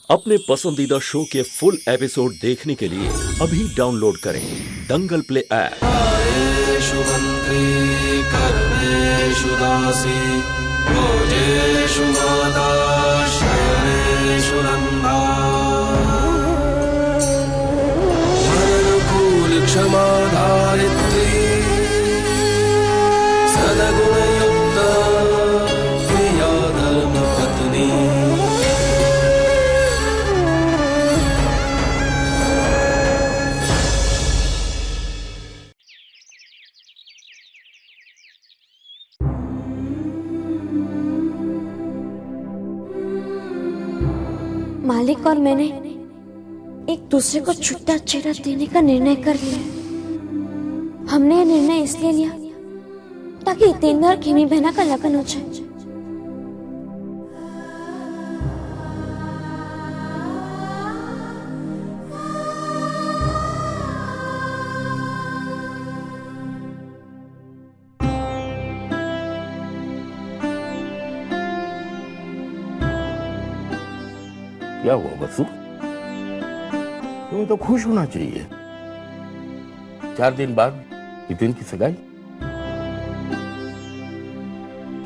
अपने पसंदीदा शो के फुल एपिसोड देखने के लिए अभी डाउनलोड करें दंगल प्ले ऐप। आयेषु मंत्री कर्मेषु दासी भोजेषु माता शयनेषु नंदा मननुकूल क्षमा धारित्री सद्गुणयुक्ता प्रिया धर्मपत्नी। मालिक और मैंने एक दूसरे को छूटा चेहरा देने का निर्णय कर लिया। हमने यह निर्णय इसलिए लिया ताकि हितेंद्र और खेमी बहना का लगन हो जाए। क्या हुआ वसु? तुम्हें तो खुश होना चाहिए। 4 दिन बाद हितेन की सगाई।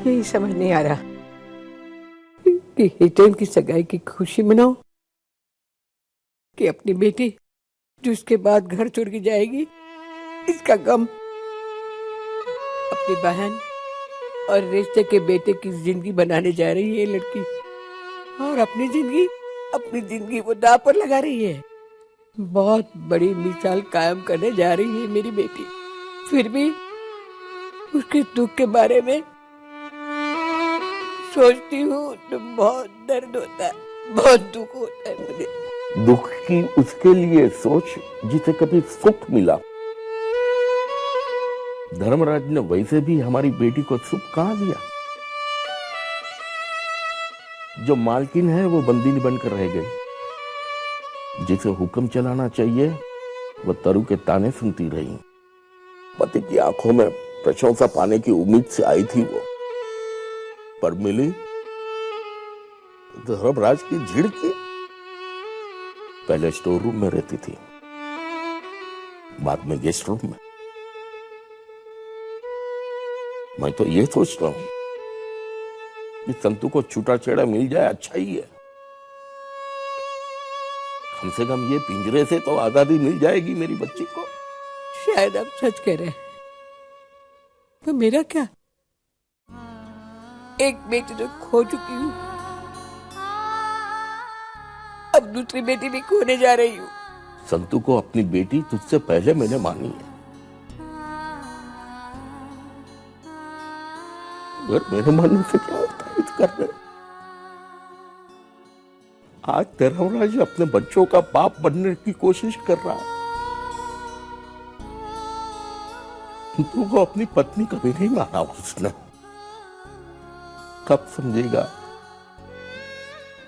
यही समझ नहीं आ रहा कि हितेन की सगाई की खुशी मनाओ कि अपनी बेटी जो उसके बाद घर छोड़ के जाएगी इसका गम। अपनी बहन और रिश्ते के बेटे की जिंदगी बनाने जा रही है लड़की, और अपनी जिंदगी वो दांव पर लगा रही है। बहुत बड़ी मिसाल कायम करने जा रही है मेरी बेटी। फिर भी उसके दुख के बारे में सोचती हूँ तो बहुत दर्द होता है, बहुत दुख होता है मुझे। दुख की उसके लिए सोच जिसे कभी सुख मिला। धर्मराज ने वैसे भी हमारी बेटी को सुख कहाँ दिया। जो मालकिन है वो बंदीनी बनकर रह गई। जिसे हुक्म चलाना चाहिए वो तरु के ताने सुनती रही। पति की आंखों में प्रशंसा पाने की उम्मीद से आई थी वो, पर मिली धर्मराज की झिड़की। पहले स्टोर रूम में रहती थी, बाद में गेस्ट रूम में। मैं तो ये सोचता हूं कि संतु को छूटा छेड़ा मिल जाए अच्छा ही है। कम से कम ये पिंजरे से तो आजादी मिल जाएगी मेरी बच्ची को। शायद आप सच कह रहे हैं, तो मेरा क्या? एक बेटी तो खो चुकी हूँ, अब दूसरी बेटी भी खोने जा रही हूँ। संतु को अपनी बेटी तुझसे पहले मैंने मानी है। अगर मेरे मानने से क्या होता है कर रहे। आज धर्मराज अपने बच्चों का बाप बनने की कोशिश कर रहा है। संतु को अपनी पत्नी कभी नहीं माना उसने। कब समझेगा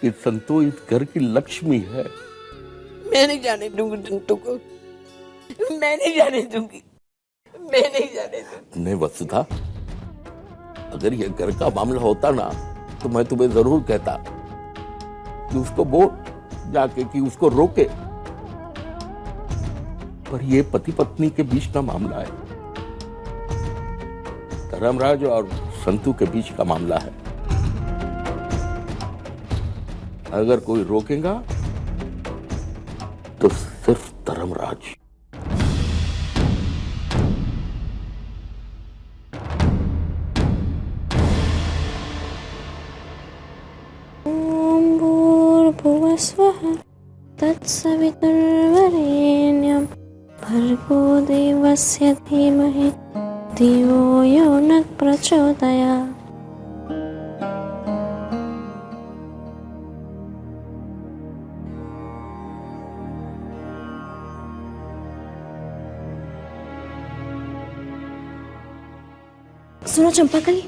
कि संतु इस घर की लक्ष्मी है। मैं नहीं जाने दूंगी संतु को, मैं नहीं जाने दूंगी, मैं नहीं जाने दूंगी। नहीं वसुधा, अगर ये घर का मामला होता ना तो मैं तुम्हें जरूर कहता कि उसको बोल जाके कि उसको रोके। पर ये पति पत्नी के बीच का मामला है, धर्मराज और संतु के बीच का मामला है। अगर कोई रोकेगा तो सिर्फ धर्मराज। स्वः तत्सवितुर्वरेण्यं भर्गो देवस्य धीमहि धियो यो न प्रचोदयात्। सुनो चंपाकली,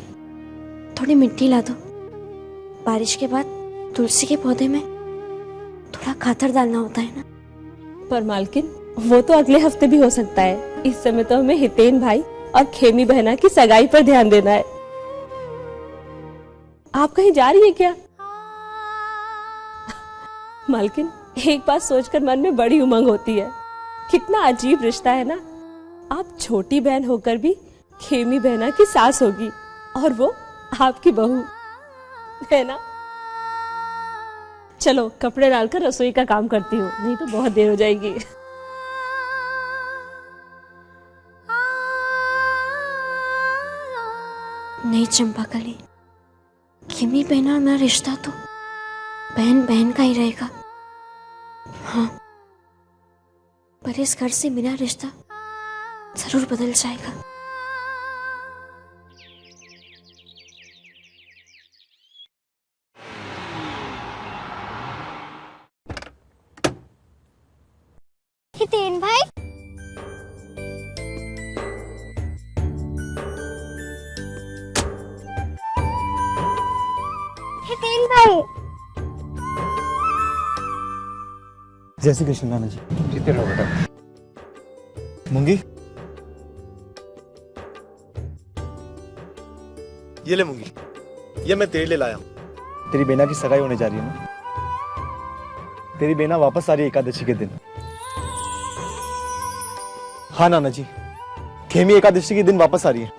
थोड़ी मिट्टी ला दो। बारिश के बाद तुलसी के पौधे में थोड़ा खातर डालना होता है ना। पर मालकिन, वो तो अगले हफ्ते भी हो सकता है। इस समय तो हमें हितेन भाई और खेमी बहना की सगाई पर ध्यान देना है। आप कहीं जा रही है क्या? मालकिन, एक बात सोचकर मन में बड़ी उमंग होती है। कितना अजीब रिश्ता है ना। आप छोटी बहन होकर भी खेमी बहना की सास होगी और वो आपकी बहू, है ना। चलो कपड़े डालकर रसोई का काम करती हूँ, नहीं तो बहुत देर हो जाएगी। नहीं चंपाकली, खेमी बहन और मेरा रिश्ता तो बहन बहन का ही रहेगा। हाँ, पर इस घर से मेरा रिश्ता जरूर बदल जाएगा। हितेन भाई, हितेन भाई, जय श्री कृष्ण नाना जी। जीते रहो बेटा। मूंगी, ये ले मूंगी, ये मैं तेरे लिए लाया हूँ। तेरी बेना की सगाई होने जा रही है ना। तेरी बेना वापस आ रही है एकादशी के दिन। हाँ नाना जी, खेमी एकादशी के दिन वापस आ रही है।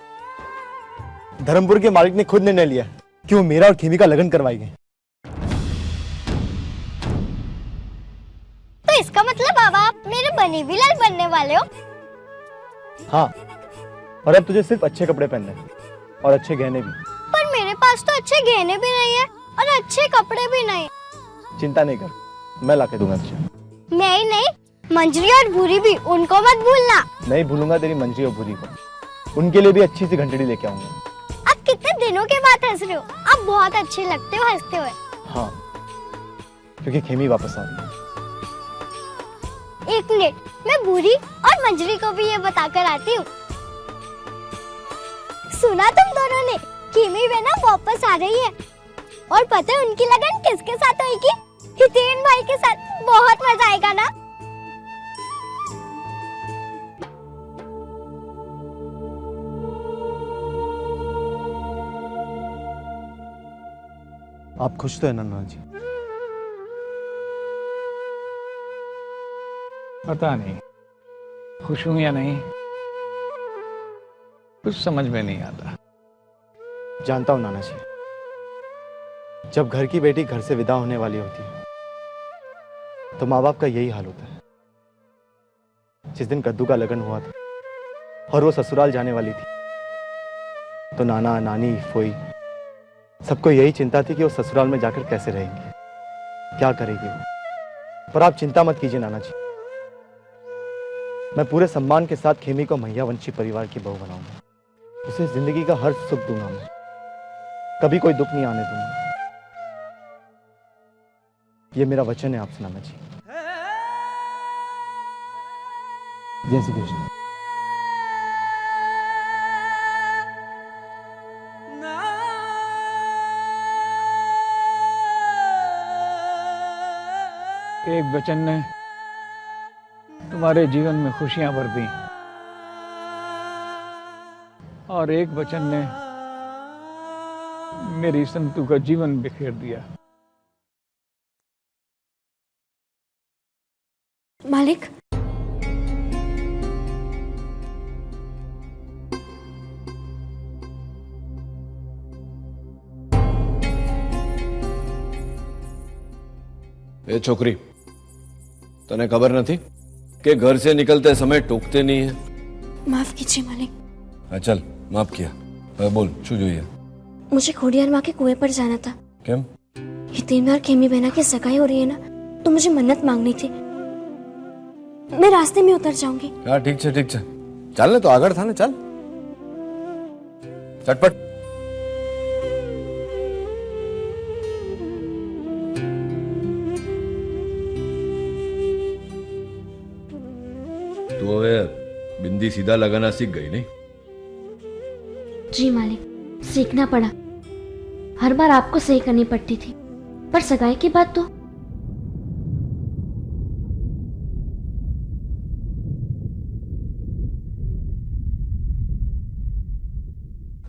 धर्मपुर के मालिक ने खुद निर्णय लिया कि वो मेरा और खेमी का लगन करवाएंगे। तो इसका मतलब अब आप मेरे बनी भी लाल बनने वाले हो। हाँ, और अब तुझे सिर्फ अच्छे कपड़े पहनने हैं और अच्छे गहने भी। पर मेरे पास तो अच्छे गहने भी नहीं है और अच्छे कपड़े भी नहीं। चिंता नहीं कर, मैं लाके दूंगा तुझे। मैं ही नहीं, मंजरी और भूरी भी, उनको मत भूलना। नहीं भूलूंगा तेरी मंजरी और भूरी को। उनके लिए भी अच्छी सी घंटड़ी लेके आऊंगा। आप कितने दिनों के बाद हंस रहे हो। आप बहुत अच्छे लगते हो हंसते हुए। हाँ, क्योंकि खेमी वापस आ रही है। एक मिनट, मैं भूरी और मंजरी को भी ये बताकर आती हूँ। सुना तुम दोनों ने, खेमी बहना वापस आ रही है। और पता है उनकी लगन किसके साथ होगी? हितेन भाई के साथ। बहुत मजा आएगा ना। आप खुश तो है ना नाना जी? पता नहीं खुश हूं या नहीं, कुछ समझ में नहीं आता। जानता हूं नाना जी, जब घर की बेटी घर से विदा होने वाली होती है तो माँ बाप का यही हाल होता है। जिस दिन कद्दू का लगन हुआ था और वो ससुराल जाने वाली थी तो नाना नानी फोई सबको यही चिंता थी कि वो ससुराल में जाकर कैसे रहेंगे, क्या करेगी वो। पर आप चिंता मत कीजिए नाना जी, मैं पूरे सम्मान के साथ खेमी को मैयावंशी परिवार की बहू बनाऊंगा। उसे जिंदगी का हर सुख दूंगा मैं, कभी कोई दुख नहीं आने दूंगा। ये मेरा वचन है आपसे नाना जी। जय श्री कृष्ण। एक वचन ने तुम्हारे जीवन में खुशियां भर दी और एक वचन ने मेरी संतु का जीवन बिखेर दिया। मालिक, ए छोकरी, तने खबर नहीं कि घर से निकलते समय टोकते नहीं है? माफ कीजिए मालिक। चल माफ किया। बोल शू જોઈએ? मुझे खोडियार माँ के कुएं पर जाना था। કેમ? हितेन और खेमी बहना की सगाई हो रही है ना, तो मुझे मन्नत मांगनी थी। मैं रास्ते में उतर जाऊंगी। हाँ ठीक है ठीक है, चल ने तो आगળ था ने, चल चटपट। तू હવે बिंदी सीधा लगाना सीख गई नहीं? जी मालिक, सीखना पड़ा। हर बार आपको सही करनी पड़ती थी, पर सगाई की बात तो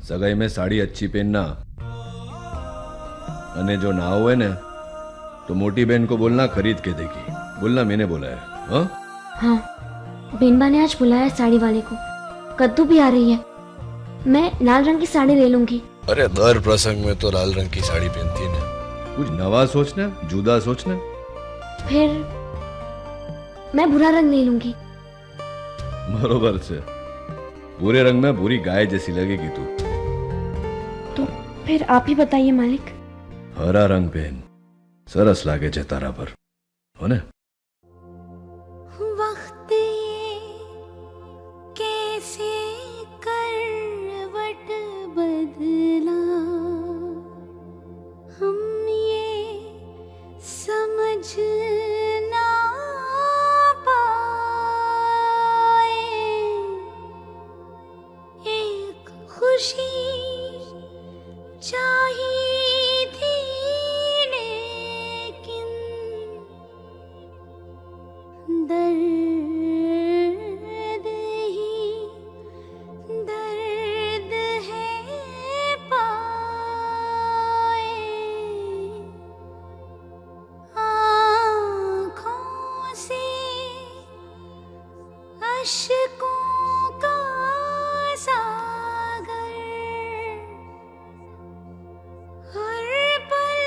सगाई में साड़ी अच्छी पहनना, अने जो ना हुए ने तो मोटी बहन को बोलना खरीद के देगी, बोलना मैंने बोला है। हाँ हाँ, बेनबा ने आज बुलाया है साड़ी वाले को। कद्दू भी आ रही है, मैं लाल रंग की साड़ी ले लूंगी। अरे दर प्रसंग में तो लाल रंग की साड़ी पहनती है ना, कुछ नवा सोचना, जुदा सोचना। फिर मैं भूरा रंग ले लूंगी। बरोबर से, भूरे रंग में भूरी गाय जैसी लगेगी तू। तो फिर आप ही बताइए मालिक। हरा रंग पहन, सरस लागे छे तारा पर, हो ने? वक्त कैसे करवट बदला, हम ये समझ ना पाए। एक खुशी चाहिए थी लेकिन दर्द ही दर्द है पाए। आँखों से अश्कों का सागर हर पल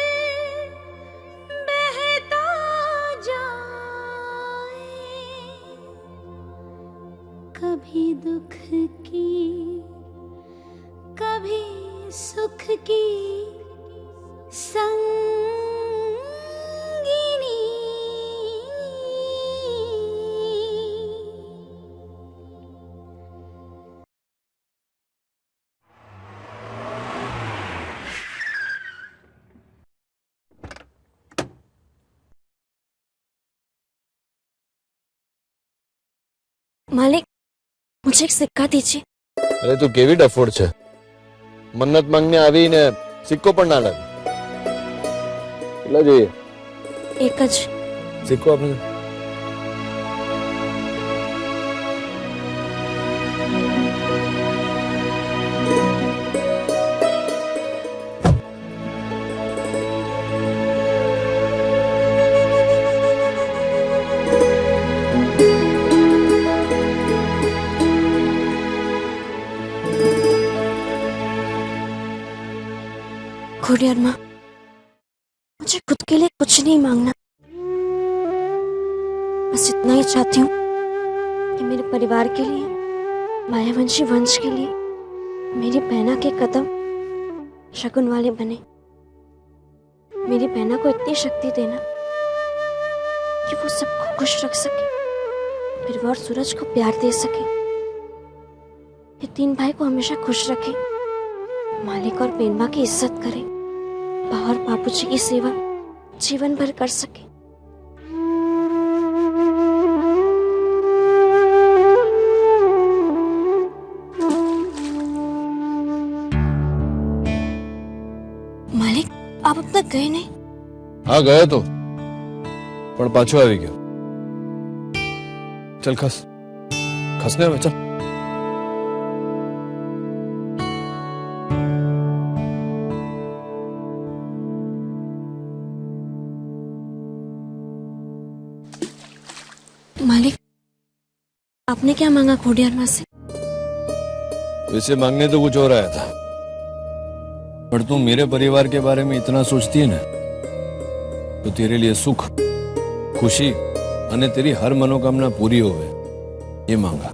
बहता जाए। कभी दुख की कभी सुख की संगिनी। मालिक, मुझे एक सिक्का दीजिए। अरे तू केवी डफोड़ छे, मन्नत मांगने आवी ने सिक्को पण ना लावी। કેટલા જોઈએ? एक જ। सिक्को आपने खोडियार माँ, मुझे खुद के लिए कुछ नहीं मांगना, बस इतना ही चाहती हूँ कि मेरे परिवार के लिए, मायावंशी वंश के लिए मेरी बहना के कदम शगुन वाले बने। मेरी बहना को इतनी शक्ति देना कि वो सबको खुश रख सके, फिर वो और सूरज को प्यार दे सके। ये तीन भाई को हमेशा खुश रखे, मालिक और बेनबा की इज्जत करे, बा और बापूजी की सेवा जीवन भर कर सके। मालिक, आप अब तक गए नहीं? हाँ गया तो, पण पाछो आवी गयो। चल खस, खसने में चल। मालिक, आपने क्या मांगा खोडियार माँ से? वैसे मांगने तो कुछ और आया था, पर तू मेरे परिवार के बारे में इतना सोचती है ना, तो तेरे लिए सुख, खुशी और तेरी हर मनोकामना पूरी होवे, ये मांगा।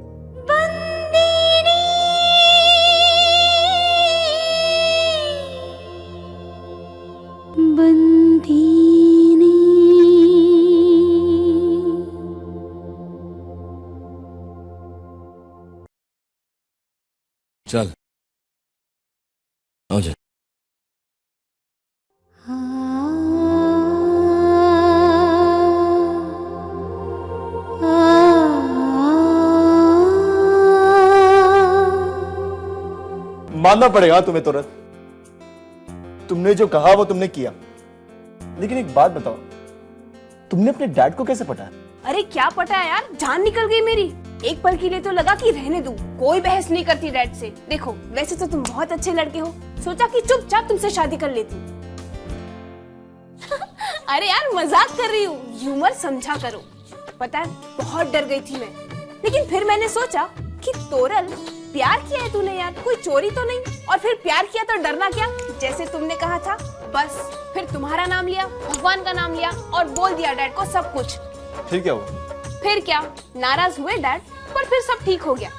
चल आओ जा। मानना पड़ेगा तुम्हें तुरंत, तुमने जो कहा वो तुमने किया, लेकिन एक बात बताओ, तुमने अपने डैड को कैसे पटाया? अरे क्या पटा यार, जान निकल गई मेरी। एक पल के लिए तो लगा कि रहने दूं, कोई बहस नहीं करती डैड से। देखो वैसे तो तुम बहुत अच्छे लड़के हो, सोचा कि चुपचाप तुमसे शादी कर लेती। अरे यार मजाक कर रही हूँ, ह्यूमर समझा करो। पता है बहुत डर गई थी मैं, लेकिन फिर मैंने सोचा कि तोरल प्यार किया है तूने यार, कोई चोरी तो नहीं, और फिर प्यार किया तो डरना क्या, जैसे तुमने कहा था। बस फिर तुम्हारा नाम लिया, भगवान का नाम लिया और बोल दिया डैड को सब कुछ। फिर क्या हुआ? फिर क्या, नाराज हुए डैड, पर फिर सब ठीक हो गया।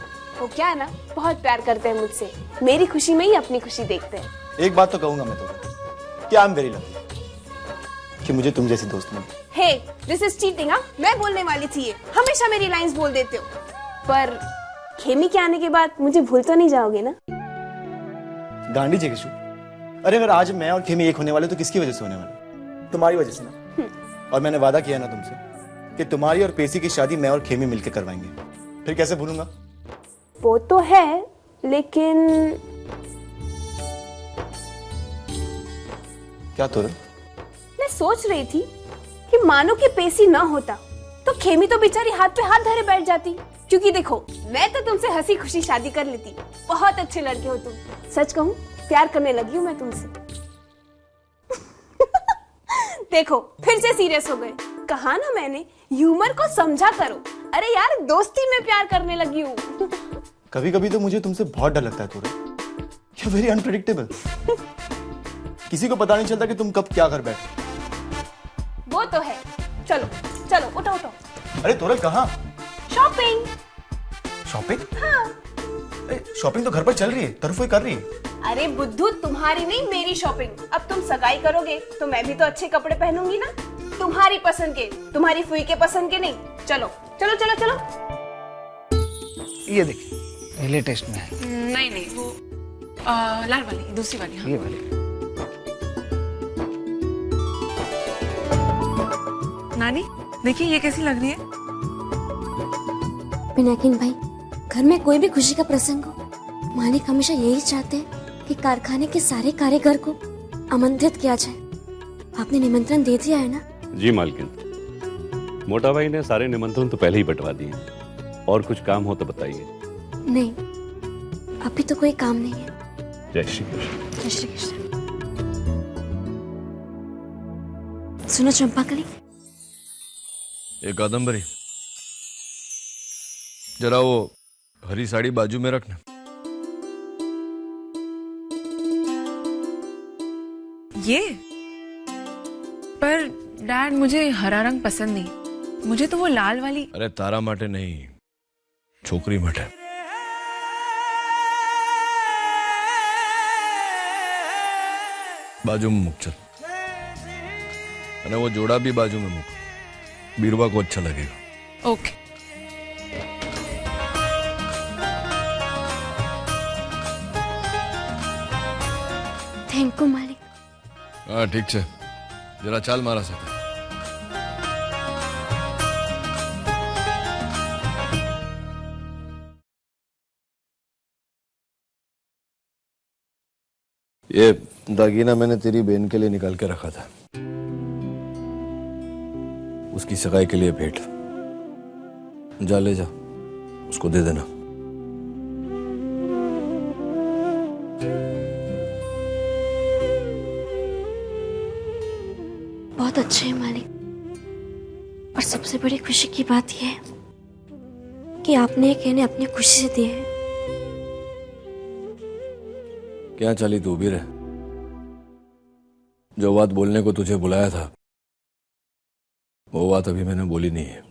वो क्या है ना, बहुत प्यार करते हैं मुझसे, मेरी खुशी में ही अपनी खुशी देखते हैं। एक बात तो कहूंगा मैं तो, कि आई एम वेरी लकी कि मुझे तुम जैसी दोस्त मिली। हे, दिस इज चीटिंग। हाँ, मैं बोलने वाली थी ये, हमेशा मेरी लाइंस बोल देते हो। पर खेमी के आने के बाद मुझे भूल तो नहीं जाओगे ना? गांडी जी किशु, अरे अगर आज मैं और खेमी एक होने वाले तो किसकी वजह से होने वाले? तुम्हारी वजह से ना। और मैंने वादा किया ना तुमसे कि तुम्हारी और पेशी की शादी मैं और खेमी मिलकर करवाएंगे। फिर कैसे भूलूंगा? वो तो है, लेकिन क्या तोरल? मैं सोच रही थी कि मानो कि पेशी ना होता तो खेमी तो बेचारी हाथ पे हाथ धरे बैठ जाती, क्योंकि देखो मैं तो तुमसे हंसी खुशी शादी कर लेती। बहुत अच्छे लड़के हो तुम, सच कहूँ प्यार करने लगी हूँ मैं तुमसे। देखो फिर से सीरियस हो गए। कहा ना मैंने, ह्यूमर को समझा करो। अरे यार दोस्ती में प्यार करने लगी हूँ। कभी कभी तो मुझे तुमसे बहुत डर लगता है तोरल, यू वेरी अनप्रेडिक्टेबल। किसी को पता नहीं चलता कि तुम कब क्या कर बैठे। वो तो है। चलो चलो उठो उठो। अरे तोरल कहाँ? शॉपिंग। शॉपिंग? हाँ। शॉपिंग तो घर पर चल रही है, तरफोई कर रही है। अरे बुद्धू, तुम्हारी नहीं मेरी शॉपिंग। अब तुम सगाई करोगे तो मैं भी तो अच्छे कपड़े पहनूंगी ना, तुम्हारी पसंद के, तुम्हारी फुई के पसंद के नहीं। चलो चलो चलो चलो। ये देखिए लेटेस्ट में है। नहीं नहीं, वो लाल वाली, दूसरी वाली। हाँ। ये वाली। नानी देखिए ये कैसी लग रही है? पिनाकिन भाई, घर में कोई भी खुशी का प्रसंग हो, मालिक हमेशा यही चाहते हैं कि कारखाने के सारे कारीगर को आमंत्रित किया जाए। आपने निमंत्रण दे दिया है ना? जी मालकिन, मोटा भाई ने सारे निमंत्रण तो पहले ही बंटवा दिए। और कुछ काम हो तो बताइए। नहीं, अभी तो कोई काम नहीं है। जय श्री कृष्ण। जय श्री कृष्ण। सुनो चंपाकली, एक कादम्बरी जरा वो हरी साड़ी बाजू में रखना। ये पर डैड मुझे हरा रंग पसंद नहीं, मुझे तो वो लाल वाली। अरे तारा माटे नहीं, छोकरी माटे। बाजू में मुक चल, अरे वो जोड़ा भी बाजू में मुक, बीरवा को अच्छा लगेगा। ओके। थैंक यू मालिक। हाँ ठीक है, जरा चाल मारा सकता। ये दागीना मैंने तेरी बहन के लिए निकाल के रखा था, उसकी सगाई के लिए भेंट। जा ले जा, उसको दे देना। बहुत अच्छे हैं मालिक, और सबसे बड़ी खुशी की बात यह है कि आपने एक इन्हें अपनी खुशी से दिए हैं। क्या चाली तू भी रहे, जो बात बोलने को तुझे बुलाया था वो बात अभी मैंने बोली नहीं है।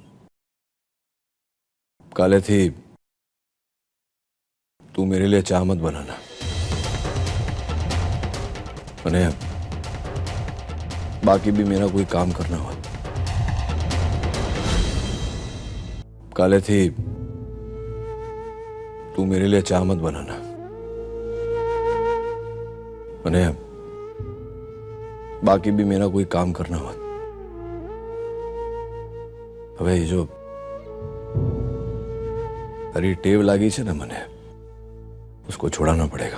काले थी, तू मेरे लिए चाह मत बनाना। मैंने बाकी भी मेरा कोई काम करना हो। काले थी, तू मेरे लिए चाह मत बनाना। मैंने बाकी भी मेरा कोई काम करना हो। अबे ये जो हरी टेव लागी है ना मने, उसको छोड़ाना पड़ेगा।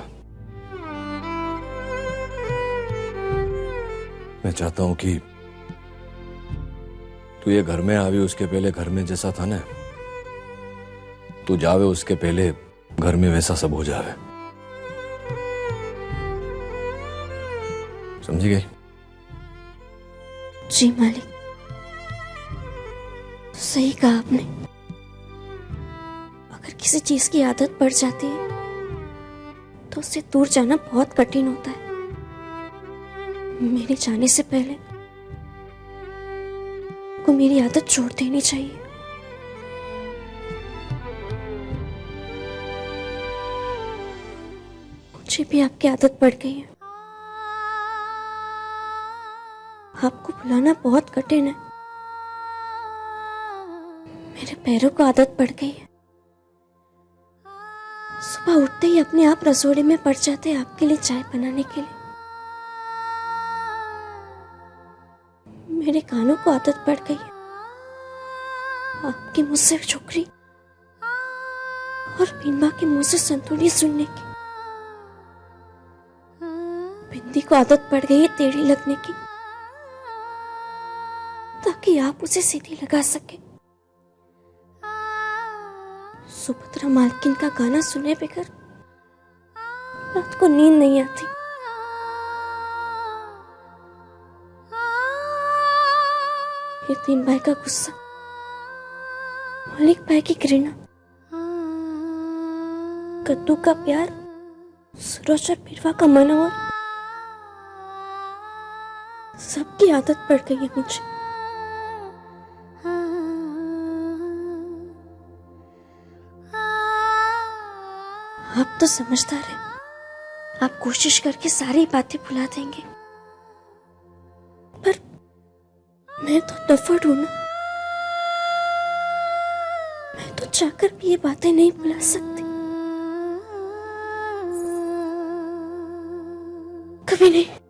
मैं चाहता हूं कि तू ये घर में आवे उसके पहले घर में जैसा था ना, तू जावे उसके पहले घर में वैसा सब हो जावे। समझी गई? जी मालिक, सही कहा आपने। अगर किसी चीज की आदत पड़ जाती है तो उससे दूर जाना बहुत कठिन होता है। मेरे जाने से पहले को मेरी आदत छोड़ देनी चाहिए। मुझे भी आपकी आदत पड़ गई है। आपको बुलाना बहुत कठिन है। मेरे पैरों को आदत पड़ गई है। सुबह उठते ही अपने आप रसोड़े में पड़ जाते हैं आपके लिए चाय बनाने के लिए। मेरे कानों को आदत पड़ गई है आपके मुंह से छोकरी और बीनमा के मुंह से संतूरी सुनने की। बिंदी को आदत पड़ गई है टेढ़ी लगने की, ताकि आप उसे सीधी लगा सके। सुभद्रा मालकिन का गाना सुने बगैर रात को नींद नहीं आती। ये तीन भाई का गुस्सा, मालिक भाई की घृणा, कद्दू का प्यार, सूरज और बिरवा का मनोहर, सबकी आदत पड़ गई है मुझे। आप तो समझदार हैं, आप कोशिश करके सारी बातें भुला देंगे, पर मैं तो डफर हूं ना। मैं तो चाहकर भी ये बातें नहीं भुला सकती, कभी नहीं।